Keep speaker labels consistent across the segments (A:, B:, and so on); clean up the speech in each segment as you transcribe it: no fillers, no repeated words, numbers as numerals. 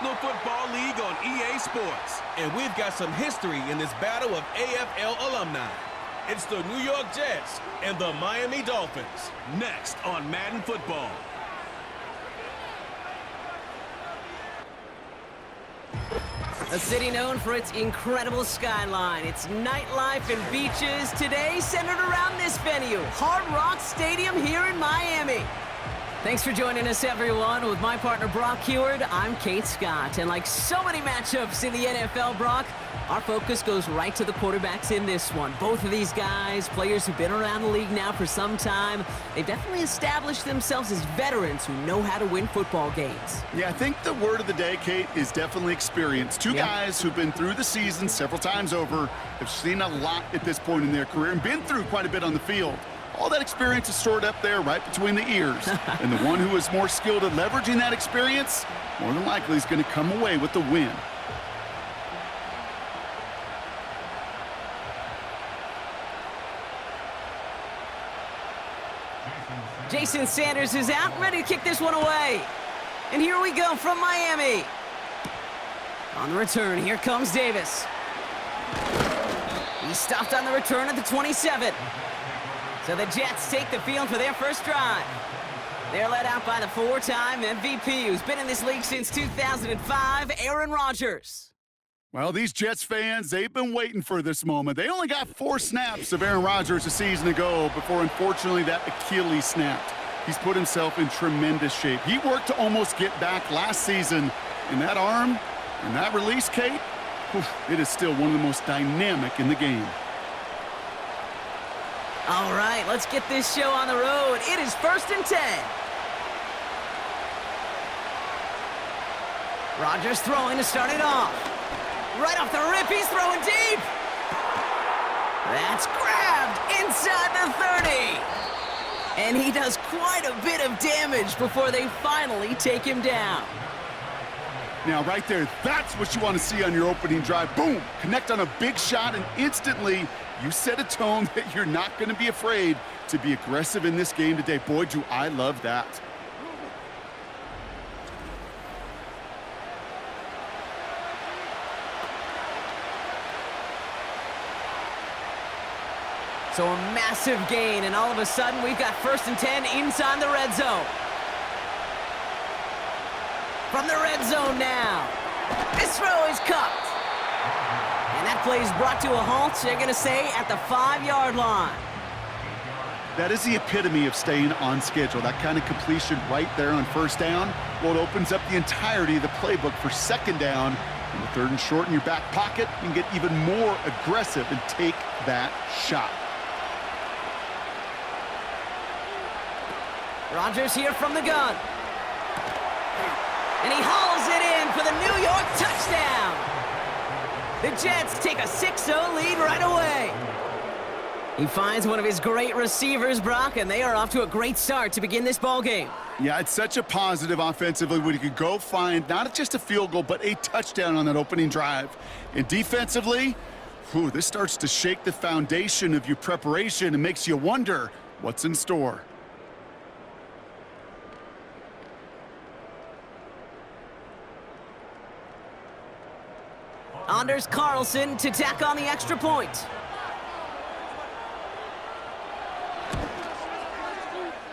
A: National Football League on EA Sports. And we've got some history in this battle of AFL alumni. It's the New York Jets and the Miami Dolphins. Next on Madden Football.
B: A city known for its incredible skyline, its nightlife and beaches, today centered around this venue, Hard Rock Stadium here in Miami. Thanks for joining us, everyone. With my partner, Brock Heward, I'm Kate Scott. And like so many matchups in the NFL, Brock, our focus goes right to the quarterbacks in this one. Both of these guys, players who've been around the league now for some time, they've definitely established themselves as veterans who know how to win football games.
C: Yeah, I think the word of the day, Kate, is definitely experience. Two guys who've been through the season several times over, have seen a lot at this point in their career, and been through quite a bit on the field. All that experience is stored up there right between the ears. And the one who is more skilled at leveraging that experience, more than likely is going to come away with the win.
B: Jason Sanders is out, ready to kick this one away. And here we go from Miami. On the return, here comes Davis. He stopped on the return at the 27. So the Jets take the field for their first drive. They're led out by the four-time MVP who's been in this league since 2005, Aaron Rodgers.
C: Well, these Jets fans, they've been waiting for this moment. They only got 4 snaps of Aaron Rodgers a season ago before, unfortunately, that Achilles snapped. He's put himself in tremendous shape. He worked to almost get back last season. And that arm and that release, Kate, it is still one of the most dynamic in the game.
B: All right, let's get this show on the road. It is 1st and 10. Rodgers throwing to start it off. Right off the rip, he's throwing deep. That's grabbed inside the 30. And he does quite a bit of damage before they finally take him down.
C: Now, right there, that's what you want to see on your opening drive. Boom! Connect on a big shot, and instantly you set a tone that you're not going to be afraid to be aggressive in this game today. Boy, do I love that.
B: So a massive gain, and all of a sudden we've got 1st and 10 inside the red zone. From the red zone now. This throw is cupped. And that play is brought to a halt, they're going to say, at the 5-yard line.
C: That is the epitome of staying on schedule. That kind of completion right there on 1st down. Well, it opens up the entirety of the playbook for 2nd down. And the 3rd and short in your back pocket, you can get even more aggressive and take that shot.
B: Rodgers here from the gun. And he hauls it in for the New York touchdown. The Jets take a 6-0 lead right away. He finds one of his great receivers, Brock, and they are off to a great start to begin this ball game.
C: Yeah, it's such a positive offensively when you could go find not just a field goal, but a touchdown on that opening drive. And defensively, this starts to shake the foundation of your preparation and makes you wonder what's in store.
B: Anders Carlson to tack on the extra point.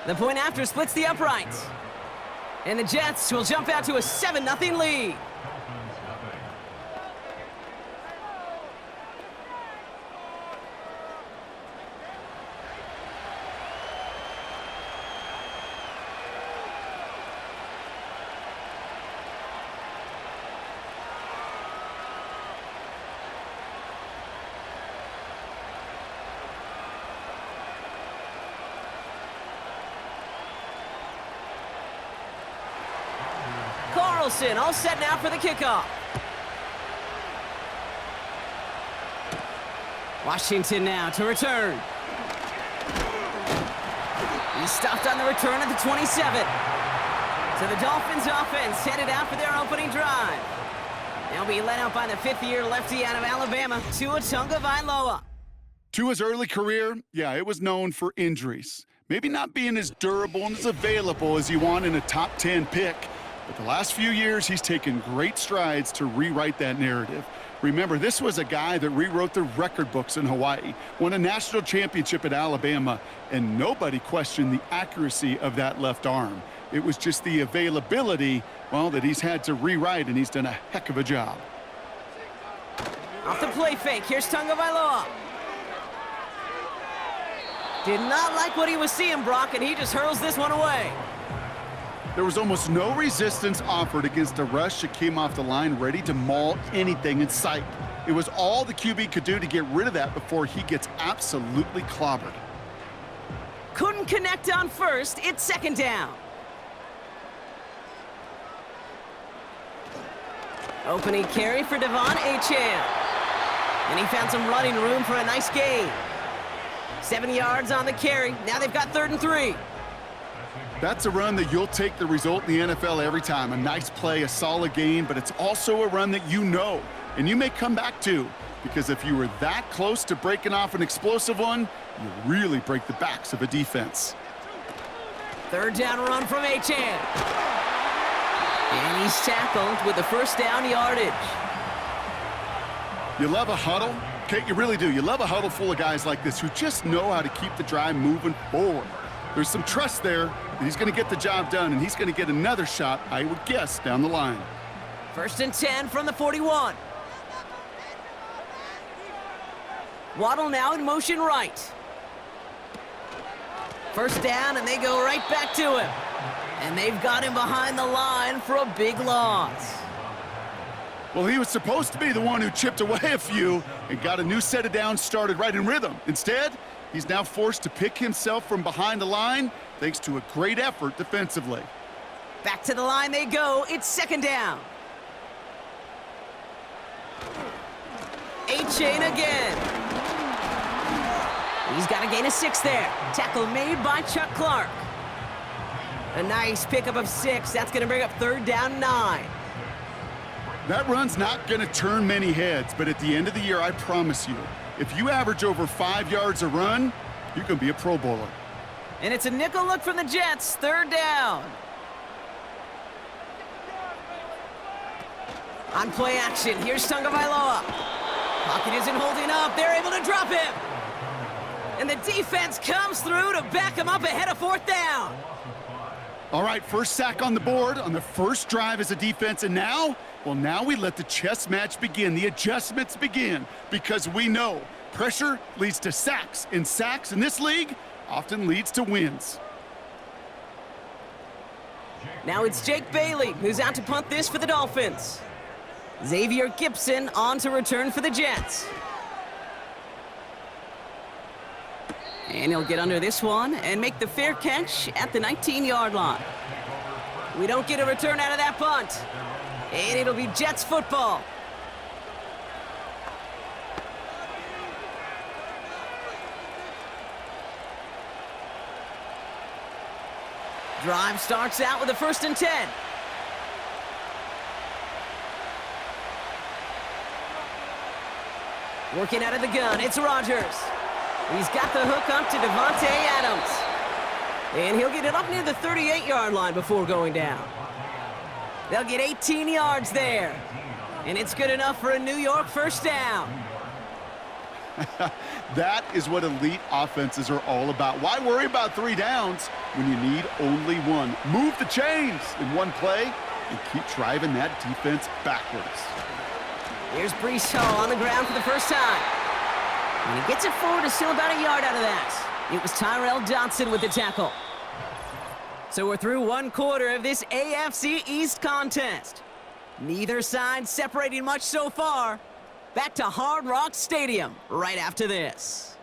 B: The point after splits the uprights. And the Jets will jump out to a 7-0 lead. Carlson all set now for the kickoff. Washington now to return. He stopped on the return at the 27. So the Dolphins offense headed out for their opening drive. They'll be led out by the 5th-year lefty out of Alabama, Tua Tagovailoa.
C: Tua's early career, yeah, it was known for injuries. Maybe not being as durable and as available as you want in a top 10 pick. But the last few years, he's taken great strides to rewrite that narrative. Remember, this was a guy that rewrote the record books in Hawaii, won a national championship at Alabama, and nobody questioned the accuracy of that left arm. It was just the availability, well, that he's had to rewrite, and he's done a heck of a job.
B: Off the play fake, here's Tagovailoa. Did not like what he was seeing, Brock, and he just hurls this one away.
C: There was almost no resistance offered against a rush that came off the line ready to maul anything in sight. It was all the QB could do to get rid of that before he gets absolutely clobbered.
B: Couldn't connect on first, it's second down. Opening carry for Devon Achane. And he found some running room for a nice gain. 7 yards on the carry. Now they've got 3rd and 3.
C: That's a run that you'll take the result in the NFL every time. A nice play, a solid gain, but it's also a run that you know, and you may come back to, because if you were that close to breaking off an explosive one, you really break the backs of a defense.
B: 3rd down run from Achane. And he's tackled with the 1st down yardage.
C: You love a huddle? Okay, you really do. You love a huddle full of guys like this who just know how to keep the drive moving forward. There's some trust there that he's going to get the job done, and he's going to get another shot, I would guess, down the line.
B: 1st and 10 from the 41. Waddle now in motion right. 1st down, and they go right back to him. And they've got him behind the line for a big loss.
C: Well, he was supposed to be the one who chipped away a few and got a new set of downs started right in rhythm. Instead, he's now forced to pick himself from behind the line thanks to a great effort defensively.
B: Back to the line they go. It's 2nd down. Achane again. He's got a gain of 6 there. Tackle made by Chuck Clark. A nice pickup of 6. That's going to bring up 3rd down 9.
C: That run's not going to turn many heads, but at the end of the year, I promise you, if you average over 5 yards a run, you can be a Pro Bowler.
B: And it's a nickel look from the Jets. 3rd down. On play action, here's Tagovailoa. Pocket isn't holding up. They're able to drop him. And the defense comes through to back him up ahead of 4th down.
C: All right, first sack on the board on the first drive as a defense, and now, well, now we let the chess match begin, the adjustments begin, because we know pressure leads to sacks, and sacks in this league often leads to wins.
B: Now it's Jake Bailey, who's out to punt this for the Dolphins. Xavier Gipson on to return for the Jets. And he'll get under this one and make the fair catch at the 19-yard line. We don't get a return out of that punt. And it'll be Jets football. Drive starts out with a 1st and 10. Working out of the gun, it's Rodgers. He's got the hook up to Devontae Adams. And he'll get it up near the 38-yard line before going down. They'll get 18 yards there. And it's good enough for a New York 1st down.
C: That is what elite offenses are all about. Why worry about 3 downs when you need only 1? Move the chains in one play and keep driving that defense backwards.
B: Here's Breece Hall on the ground for the first time. And he gets it forward to still about a yard out of that. It was Tyrell Dodson with the tackle. So we're through 1 quarter of this AFC East contest. Neither side separating much so far. Back to Hard Rock Stadium right after this.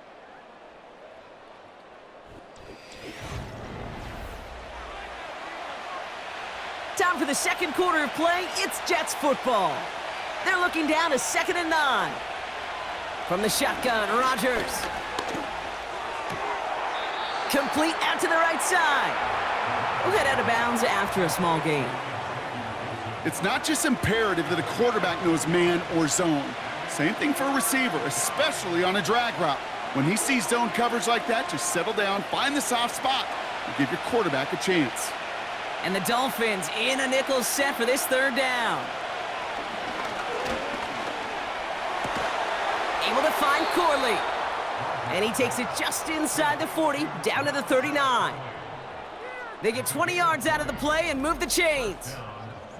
B: Time for the 2nd quarter of play. It's Jets football. They're looking down to 2nd and 9. From the shotgun, Rodgers. Complete out to the right side. We'll head out of bounds after a small gain.
C: It's not just imperative that a quarterback knows man or zone. Same thing for a receiver, especially on a drag route. When he sees zone coverage like that, just settle down, find the soft spot, and give your quarterback a chance.
B: And the Dolphins in a nickel set for this third down. Able to find Corley. And he takes it just inside the 40, down to the 39. They get 20 yards out of the play and move the chains.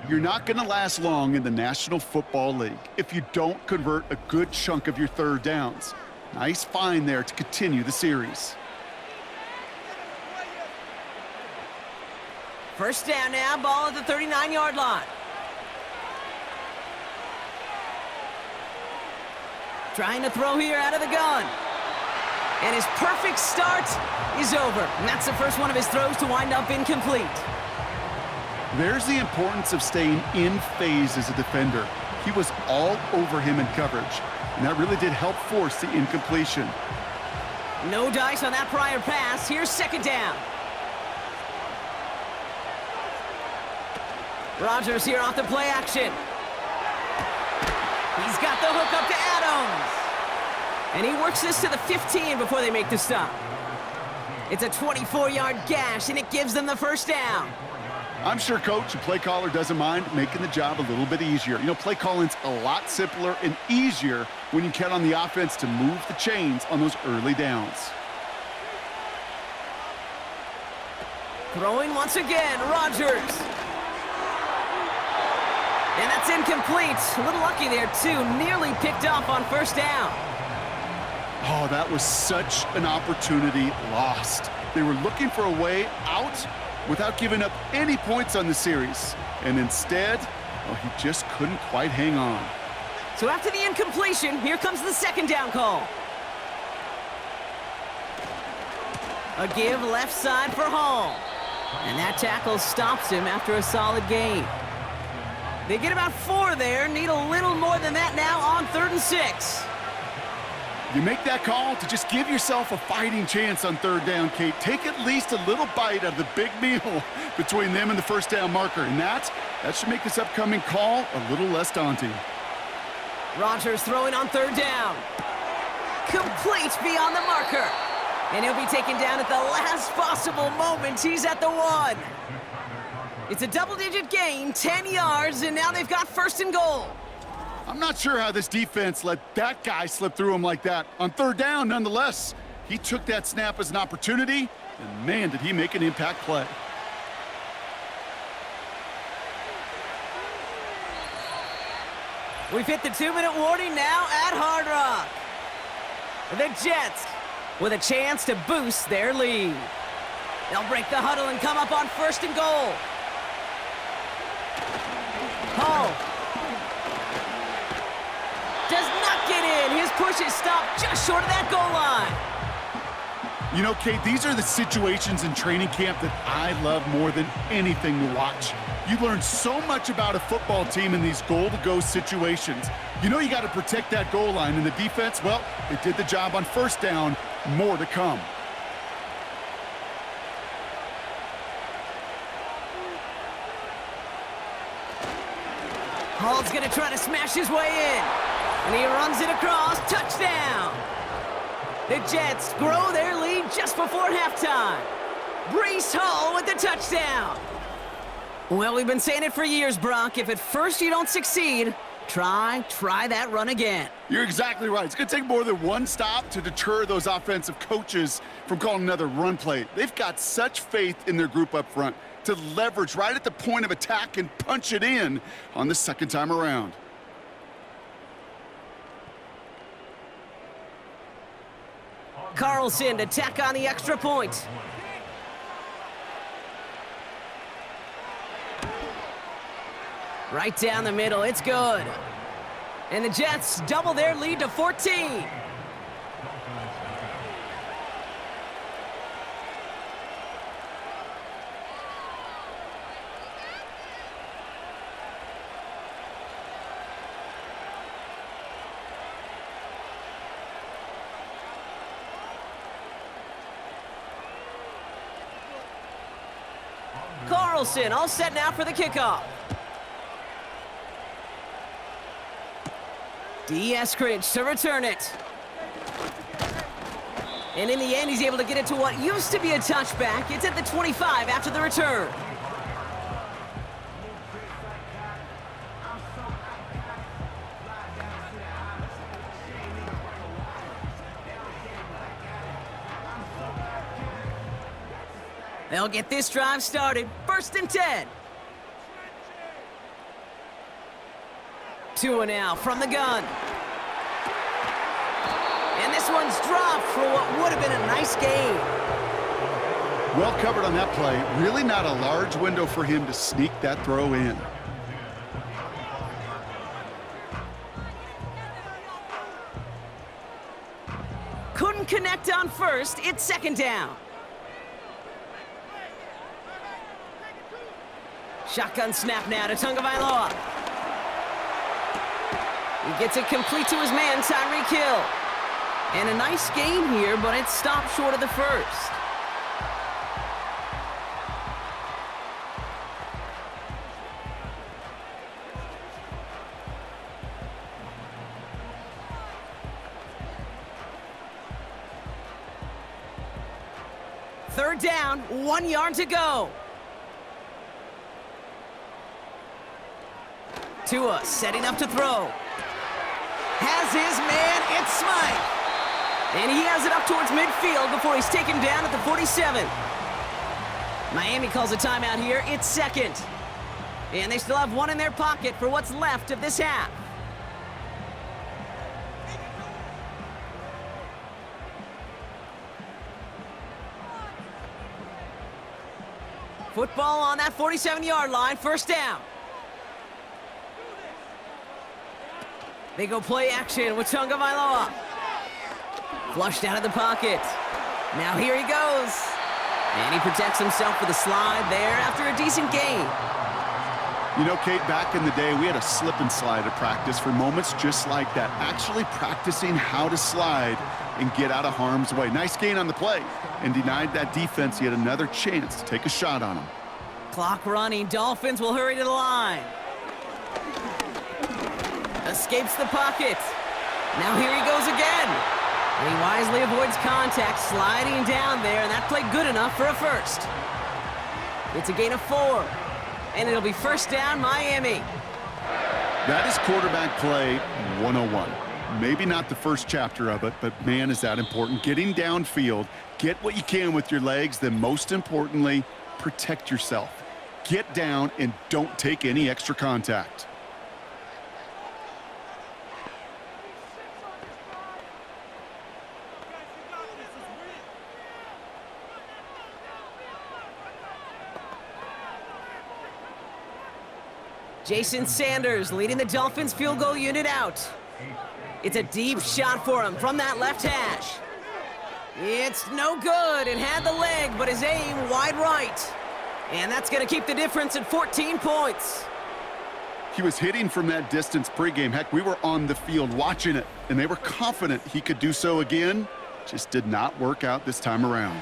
C: You're not going to last long in the National Football League if you don't convert a good chunk of your third downs. Nice find there to continue the series.
B: First down now, ball at the 39-yard line. Trying to throw here out of the gun. And his perfect start is over. And that's the first one of his throws to wind up incomplete.
C: There's the importance of staying in phase as a defender. He was all over him in coverage, and that really did help force the incompletion.
B: No dice on that prior pass. Here's second down. Rodgers here off the play action. He's got the hook up to Adams. And he works this to the 15 before they make the stop. It's a 24-yard gash, and it gives them the first down.
C: I'm sure coach and play caller doesn't mind making the job a little bit easier. You know, play calling's a lot simpler and easier when you count on the offense to move the chains on those early downs.
B: Throwing once again, Rodgers. And that's incomplete. A little lucky there, too. Nearly picked off on first down.
C: Oh, that was such an opportunity lost. They were looking for a way out without giving up any points on the series. And instead, well, he just couldn't quite hang on.
B: So after the incompletion, here comes the second down call. A give left side for Hall. And that tackle stops him after a solid gain. They get about 4 there, need a little more than that now on 3rd and 6.
C: You make that call to just give yourself a fighting chance on third down, Kate. Take at least a little bite of the big meal between them and the first down marker. And that should make this upcoming call a little less daunting.
B: Rodgers throwing on third down. Complete beyond the marker. And he'll be taken down at the last possible moment. He's at the 1. It's a double-digit gain, 10 yards, and now they've got first and goal.
C: I'm not sure how this defense let that guy slip through him like that. On third down, nonetheless, he took that snap as an opportunity, and man, did he make an impact play.
B: We've hit the 2-minute warning now at Hard Rock. The Jets with a chance to boost their lead. They'll break the huddle and come up on first and goal. Hall does not get in. His push is stopped just short of that goal line.
C: You know, Kate, these are the situations in training camp that I love more than anything to watch. You learn so much about a football team in these goal-to-go situations. You know you got to protect that goal line, and the defense, well, they did the job on first down. More to come.
B: Hall's going to try to smash his way in. And he runs it across. Touchdown. The Jets grow their lead just before halftime. Breece Hall with the touchdown. Well, we've been saying it for years, Brock. If at first you don't succeed, try that run again.
C: You're exactly right. It's going to take more than one stop to deter those offensive coaches from calling another run play. They've got such faith in their group up front to leverage right at the point of attack and punch it in on the second time around.
B: Carlson to tack on the extra point. Right down the middle, it's good. And the Jets double their lead to 14. Carlson all set now for the kickoff. Eskridge to return it. And in the end, he's able to get it to what used to be a touchback. It's at the 25 after the return. They'll get this drive started. 1st and 10. Tua now from the gun. And this one's dropped for what would have been a nice gain.
C: Well covered on that play. Really not a large window for him to sneak that throw in.
B: Couldn't connect on 1st. It's 2nd down. Shotgun snap now to Tagovailoa. He gets it complete to his man, Tyreek Hill. And a nice gain here, but it stopped short of the 1st. Third down, 1 yard to go. Tua setting up to throw. Has his man, it's Smythe. And he has it up towards midfield before he's taken down at the 47. Miami calls a timeout here. It's 2nd. And they still have 1 in their pocket for what's left of this half. Football on that 47-yard line, 1st down. They go play action with Tagovailoa. Flushed out of the pocket. Now here he goes. And he protects himself with a slide there after a decent gain.
C: You know, Kate, back in the day, we had a slip and slide at practice for moments just like that. Actually practicing how to slide and get out of harm's way. Nice gain on the play and denied that defense yet another chance to take a shot on him.
B: Clock running. Dolphins will hurry to the line. Escapes the pocket. Now here he goes again. And he wisely avoids contact, sliding down there, and that played good enough for a 1st. It's a gain of 4. And it'll be 1st down, Miami.
C: That is quarterback play 101. Maybe not the first chapter of it, but man, is that important. Getting downfield, get what you can with your legs, then most importantly, protect yourself. Get down and don't take any extra contact.
B: Jason Sanders leading the Dolphins field goal unit out. It's a deep shot for him from that left hash. It's no good. It had the leg, but his aim wide right. And that's going to keep the difference at 14 points.
C: He was hitting from that distance pregame. Heck, we were on the field watching it, and they were confident he could do so again. Just did not work out this time around.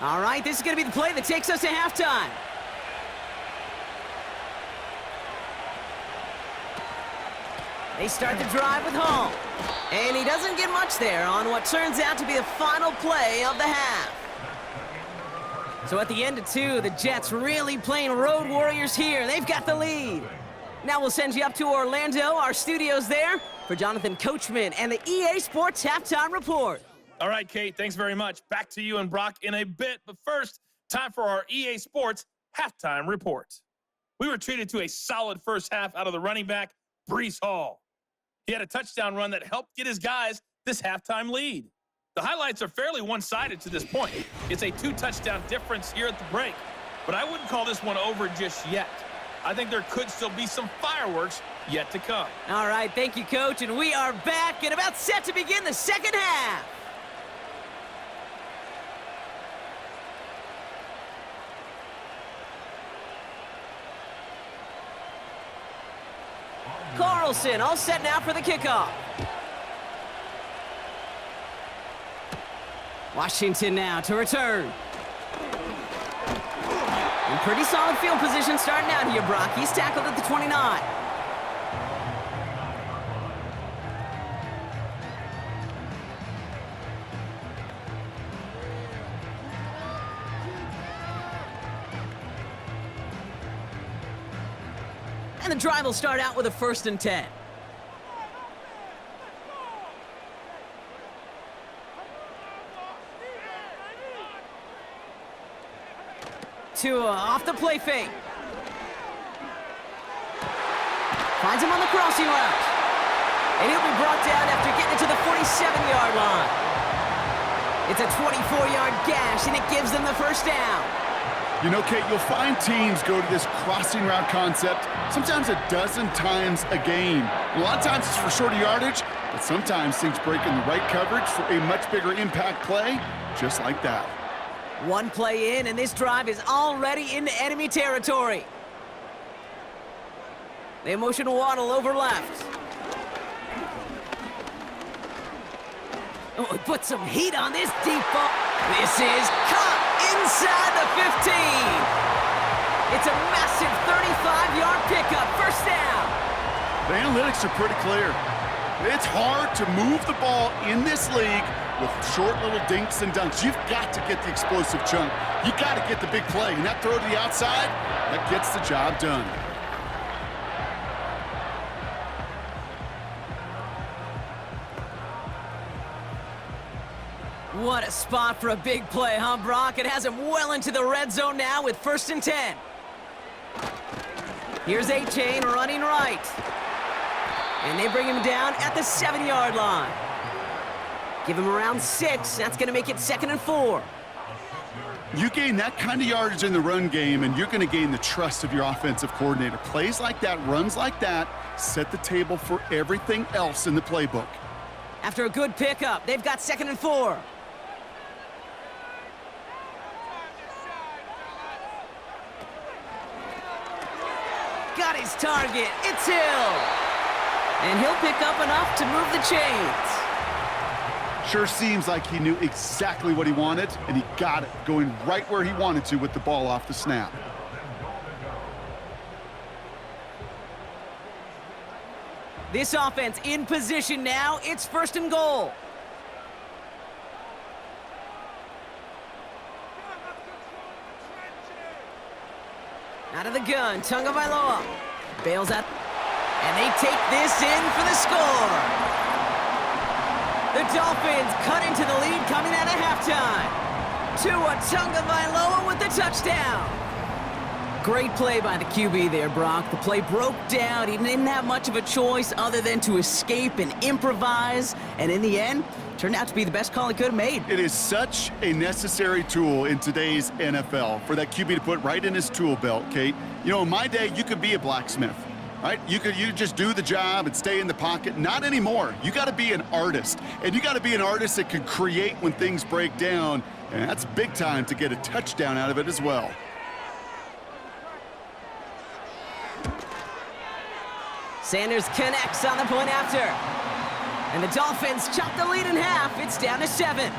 B: All right, this is going to be the play that takes us to halftime. They start the drive with Hall. And he doesn't get much there on what turns out to be the final play of the half. So at the end of 2, the Jets really playing road warriors here. They've got the lead. Now we'll send you up to Orlando, our studios there, for Jonathan Coachman and the EA Sports Halftime Report.
D: All right, Kate, thanks very much. Back to you and Brock in a bit. But first, time for our EA Sports Halftime Report. We were treated to a solid first half out of the running back, Breece Hall. He had a touchdown run that helped get his guys this halftime lead. The highlights are fairly one-sided to this point. It's a 2-touchdown difference here at the break. But I wouldn't call this one over just yet. I think there could still be some fireworks yet to come.
B: All right, thank you, Coach. And we are back and about set to begin the second half. Carlson all set now for the kickoff. Washington now to return. In pretty solid field position starting out here, Brock. He's tackled at the 29. And the drive will start out with a 1st and 10. Tua off the play fake. Finds him on the crossing route. And he'll be brought down after getting to the 47-yard line. It's a 24-yard gash, and it gives them the 1st down.
C: You know, Kate, you'll find teams go to this crossing route concept sometimes a dozen times a game. A lot of times it's for shorter yardage, but sometimes things break in the right coverage for a much bigger impact play, just like that.
B: One play in, and this drive is already into enemy territory. They motion Waddle over left. Oh, put some heat on this deep ball. This is caught inside the 15. It's a massive 35-yard pickup, 1st down.
C: The analytics are pretty clear. It's hard to move the ball in this league with short little dinks and dunks. You've got to get the explosive chunk. You got to get the big play. And that throw to the outside, that gets the job done.
B: What a spot for a big play, huh, Brock? It has him well into the red zone now with 1st and 10. Here's A-Chain running right. And they bring him down at the 7-yard line. Give him around 6. That's going to make it 2nd and 4.
C: You gain that kind of yardage in the run game, and you're going to gain the trust of your offensive coordinator. Plays like that, runs like that, set the table for everything else in the playbook.
B: After a good pickup, they've got 2nd and 4. Got his target. It's Hill. And he'll pick up enough to move the chains.
C: Sure seems like he knew exactly what he wanted, and he got it, going right where he wanted to with the ball off the snap.
B: This offense in position now. It's 1st and goal. Out of the gun, Tagovailoa bails out, and they take this in for the score. The Dolphins cut into the lead coming out of halftime. Tua Tagovailoa with the touchdown. Great play by the QB there, Brock. The play broke down. He didn't have much of a choice other than to escape and improvise, and in the end, turned out to be the best call he could have made.
C: It is such a necessary tool in today's NFL for that QB to put right in his tool belt, Kate. You know, in my day, you could be a blacksmith, right? You just do the job and stay in the pocket. Not anymore. You got to be an artist, and you got to be an artist that can create when things break down, and that's big time to get a touchdown out of it as well.
B: Sanders connects on the point after. And the Dolphins chop the lead in half. It's down to 7.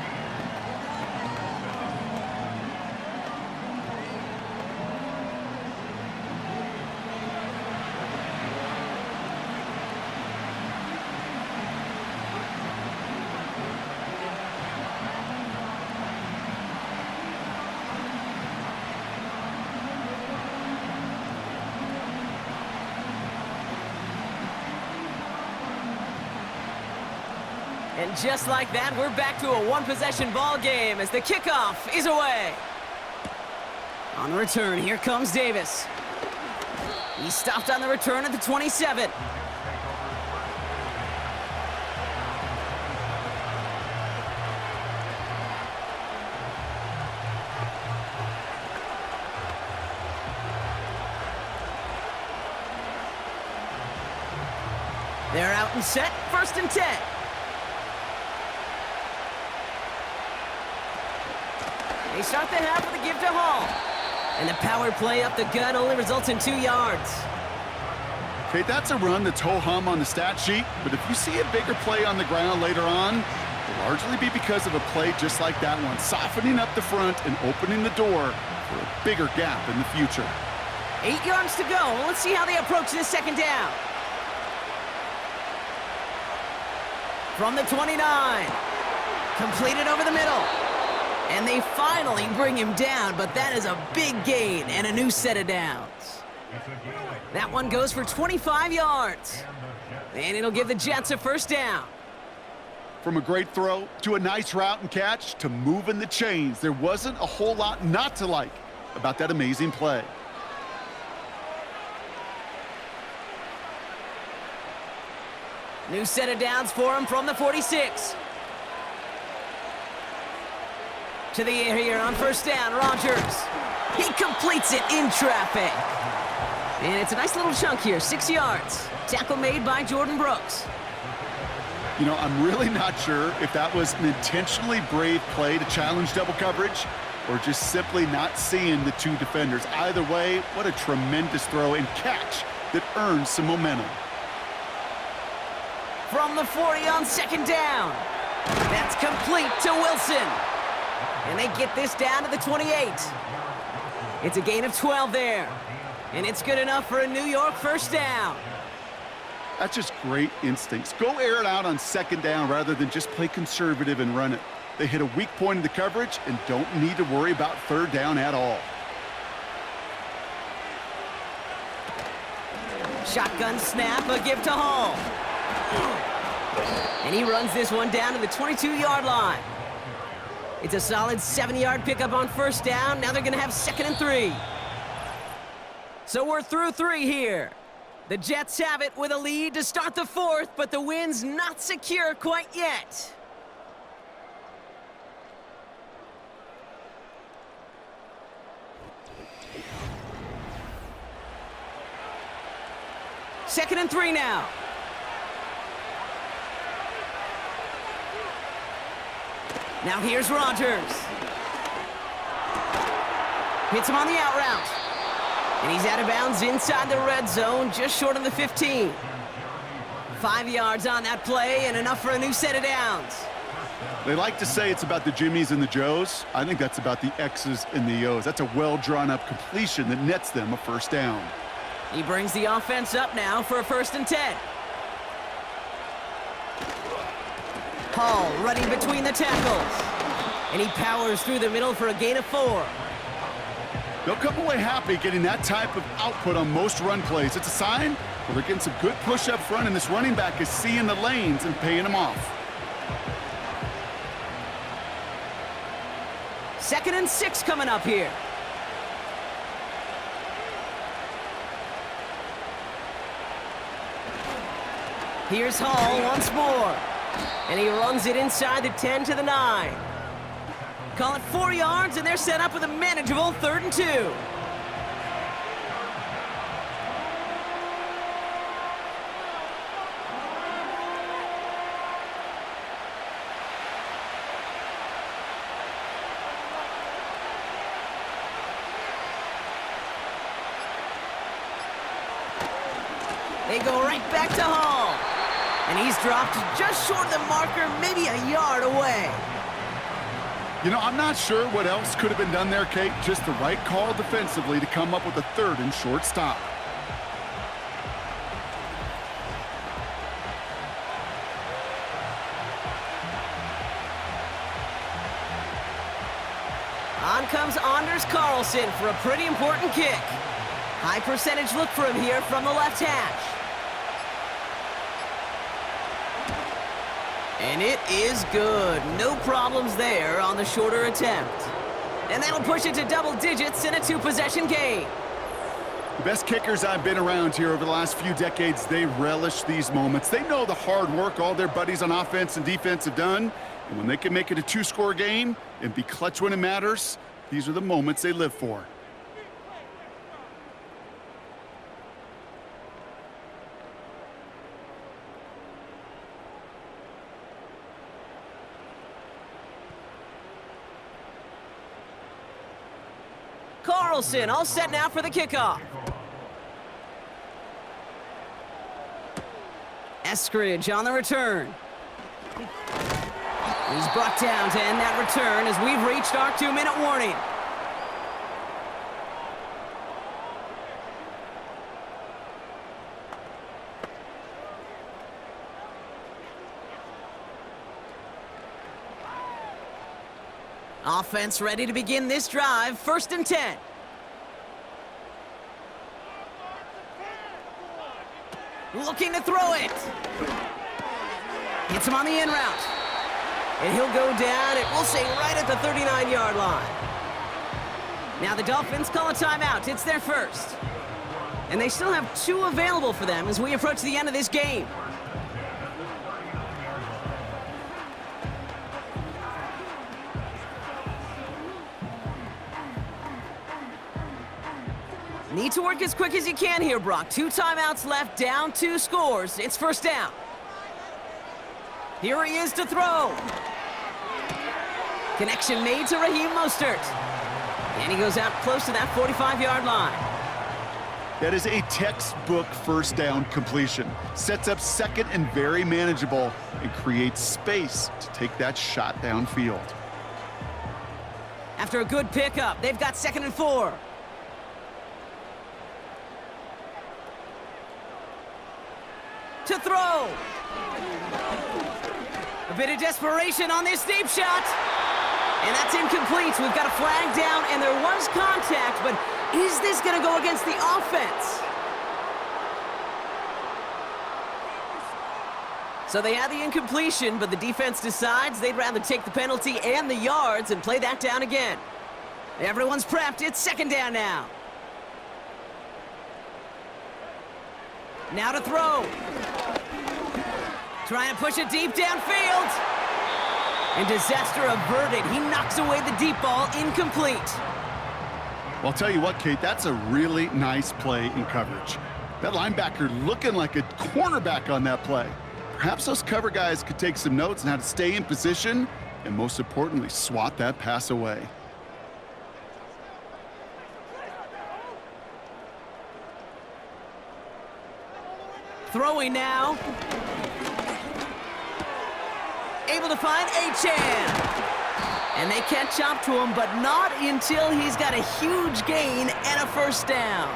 B: And just like that, we're back to a one-possession ball game as the kickoff is away. On the return, here comes Davis. He stopped on the return at the 27. They're out and set, 1st and 10. They start the half with a give to Hall. And the power play up the gut only results in 2 yards.
C: Okay, that's a run that's ho-hum on the stat sheet, but if you see a bigger play on the ground later on, it'll largely be because of a play just like that one, softening up the front and opening the door for a bigger gap in the future.
B: 8 yards to go. Let's see how they approach this 2nd down. From the 29. Completed over the middle. And they finally bring him down, but that is a big gain and a new set of downs. That one goes for 25 yards. And it'll give the Jets a first down.
C: From a great throw to a nice route and catch to moving the chains, there wasn't a whole lot not to like about that amazing play.
B: New set of downs for him from the 46. To the air here on first down, Rodgers. He completes it in traffic. And it's a nice little chunk here, 6 yards. Tackle made by Jordan Brooks.
C: You know, I'm really not sure if that was an intentionally brave play to challenge double coverage or just simply not seeing the two defenders. Either way, what a tremendous throw and catch that earns some momentum.
B: From the 40 on second down. That's complete to Wilson. And they get this down to the 28. It's a gain of 12 there. And it's good enough for a New York first down.
C: That's just great instincts. Go air it out on second down rather than just play conservative and run it. They hit a weak point in the coverage and don't need to worry about third down at all.
B: Shotgun snap, a give to Hall. And he runs this one down to the 22-yard line. It's a solid 7-yard pickup on first down. Now they're going to have 2nd and 3. So we're through 3 here. The Jets have it with a lead to start the 4th, but the win's not secure quite yet. Second and 3 now. Now here's Rodgers. Hits him on the out route. And he's out of bounds inside the red zone, just short of the 15. 5 yards on that play and enough for a new set of downs.
C: They like to say it's about the Jimmies and the Joes. I think that's about the X's and the O's. That's a well-drawn-up completion that nets them a first down.
B: He brings the offense up now for a 1st and 10. Hall running between the tackles. And he powers through the middle for a gain of 4.
C: They'll come away happy getting that type of output on most run plays. It's a sign where they're getting some good push up front, and this running back is seeing the lanes and paying them off.
B: 2nd and 6 coming up here. Here's Hall once more. And he runs it inside the 10 to the 9. Call it 4 yards, and they're set up with a manageable 3rd and 2. They go right back to Hall. And he's dropped just short of the marker, maybe a yard away.
C: You know, I'm not sure what else could have been done there, Kate. Just the right call defensively to come up with a 3rd and short stop.
B: On comes Anders Carlson for a pretty important kick. High percentage look for him here from the left hash. And it is good. No problems there on the shorter attempt. And that'll push it to double digits in a 2-possession game.
C: The best kickers I've been around here over the last few decades, they relish these moments. They know the hard work all their buddies on offense and defense have done. And when they can make it a 2-score game and be clutch when it matters, these are the moments they live for.
B: Carlson all set now for the kickoff. Eskridge on the return. He's brought down to end that return as we've reached our 2-minute warning. Offense ready to begin this drive, 1st and 10. looking to throw it. Hits him on the in route. And he'll go down, and we'll say right at the 39-yard line. Now the Dolphins call a timeout. It's their first. And they still have 2 available for them as we approach the end of this game. Need to work as quick as you can here, Brock. 2 timeouts left, down 2 scores. It's first down. Here he is to throw. Connection made to Raheem Mostert. And he goes out close to that 45-yard line.
C: That is a textbook first down completion. Sets up second and very manageable and creates space to take that shot downfield.
B: After a good pickup, they've got 2nd and 4. To throw. A bit of desperation on this deep shot. And that's incomplete. So we've got a flag down, and there was contact, but is this going to go against the offense? So they had the incompletion, but the defense decides they'd rather take the penalty and the yards and play that down again. Everyone's prepped. It's 2nd down now. Now to throw. Trying to push it deep downfield. And disaster averted. He knocks away the deep ball, incomplete.
C: Well, I'll tell you what, Kate, that's a really nice play in coverage. That linebacker looking like a cornerback on that play. Perhaps those cover guys could take some notes on how to stay in position and, most importantly, swat that pass away.
B: Throwing now. Able to find Achane. And they catch up to him, but not until he's got a huge gain and a first down.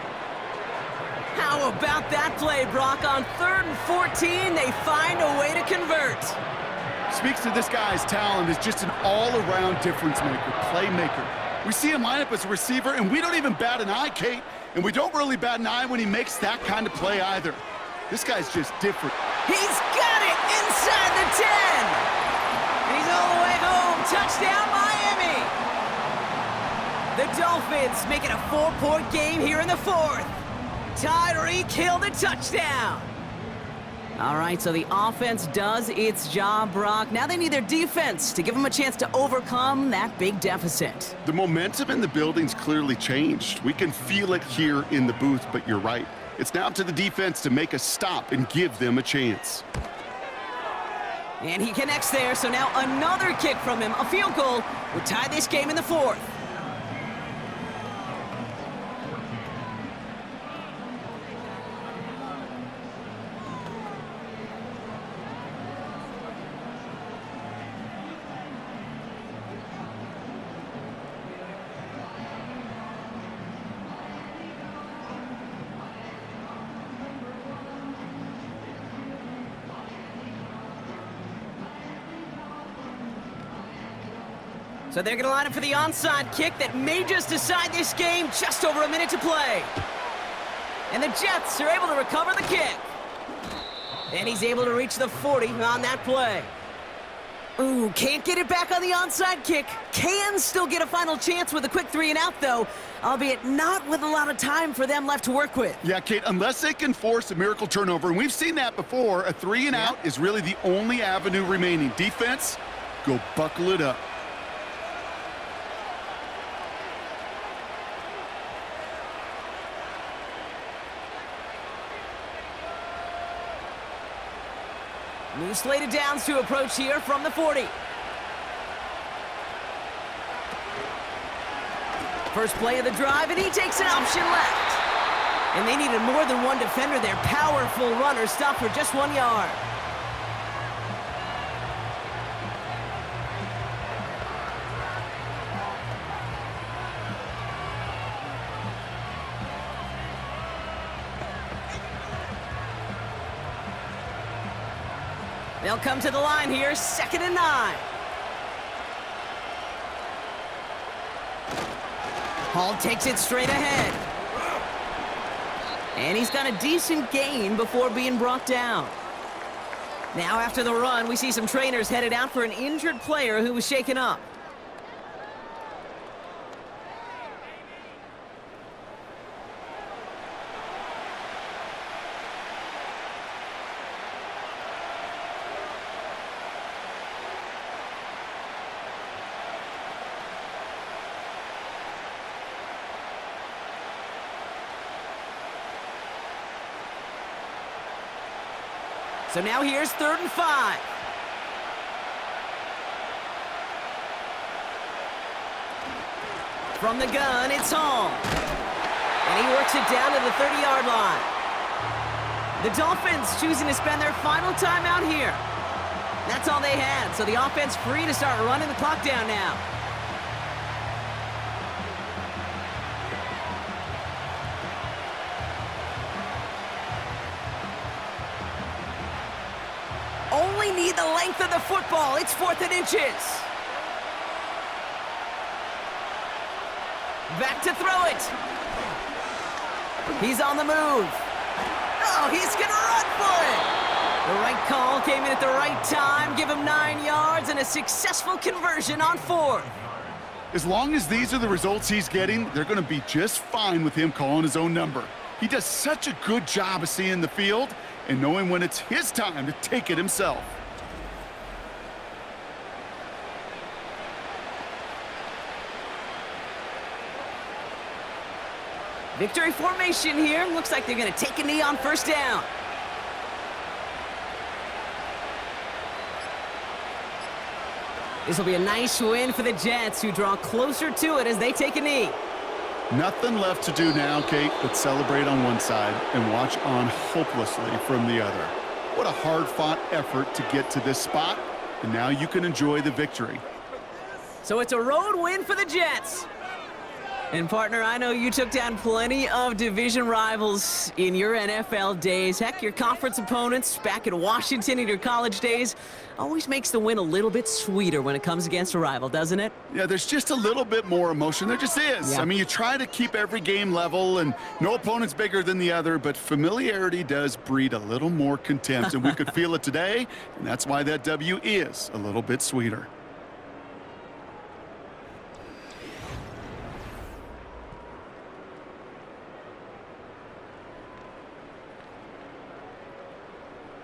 B: How about that play, Brock? On 3rd and 14, they find a way to convert.
C: Speaks to this guy's talent as just an all-around difference maker, playmaker. We see him line up as a receiver, and we don't even bat an eye, Kate. And we don't really bat an eye when he makes that kind of play either. This guy's just different.
B: He's got it inside the 10. He's all the way home. Touchdown, Miami. The Dolphins make it a 4-point game here in the 4th. Tyreek Hill the touchdown. All right, so the offense does its job, Brock. Now they need their defense to give them a chance to overcome that big deficit.
C: The momentum in the building's clearly changed. We can feel it here in the booth, but you're right. It's now up to the defense to make a stop and give them a chance.
B: And he connects there, so now another kick from him. A field goal would tie this game in the 4th. So they're going to line up for the onside kick that may just decide this game. Just over a minute to play. And the Jets are able to recover the kick. And he's able to reach the 40 on that play. Ooh, can't get it back on the onside kick. Can still get a final chance with a quick 3-and-out, though, albeit not with a lot of time for them left to work with.
C: Yeah, Kate, unless they can force a miracle turnover, and we've seen that before, a 3-and-out is really the only avenue remaining. Defense, go buckle it up.
B: New slated downs to approach here from the 40. First play of the drive, and he takes an option left. And they needed more than one defender there. Powerful runner stopped for just 1 yard. They'll come to the line here, 2nd and 9. Hall takes it straight ahead. And he's got a decent gain before being brought down. Now after the run, we see some trainers headed out for an injured player who was shaken up. So now here's 3rd and 5. From the gun, it's Hall. And he works it down to the 30-yard line. The Dolphins choosing to spend their final time out here. That's all they had, so the offense free to start running the clock down now. Only need the length of the football. It's 4th and inches. Back to throw it. He's on the move. Oh, he's going to run for it. The right call came in at the right time. Give him 9 yards and a successful conversion on 4th.
C: As long as these are the results he's getting, they're going to be just fine with him calling his own number. He does such a good job of seeing the field and knowing when it's his time to take it himself.
B: Victory formation here. Looks like they're going to take a knee on 1st down. This will be a nice win for the Jets, who draw closer to it as they take a knee.
C: Nothing left to do now, Kate, but celebrate on one side and watch on hopelessly from the other. What a hard-fought effort to get to this spot, and now you can enjoy the victory.
B: So it's a road win for the Jets. And partner, I know you took down plenty of division rivals in your NFL days. Heck, your conference opponents back in Washington in your college days always makes the win a little bit sweeter when it comes against a rival, doesn't it?
C: Yeah, there's just a little bit more emotion. There just is.
B: Yeah.
C: I mean, you try to keep every game level, and no opponent's bigger than the other, but familiarity does breed a little more contempt, and we could feel it today, and that's why that W is a little bit sweeter.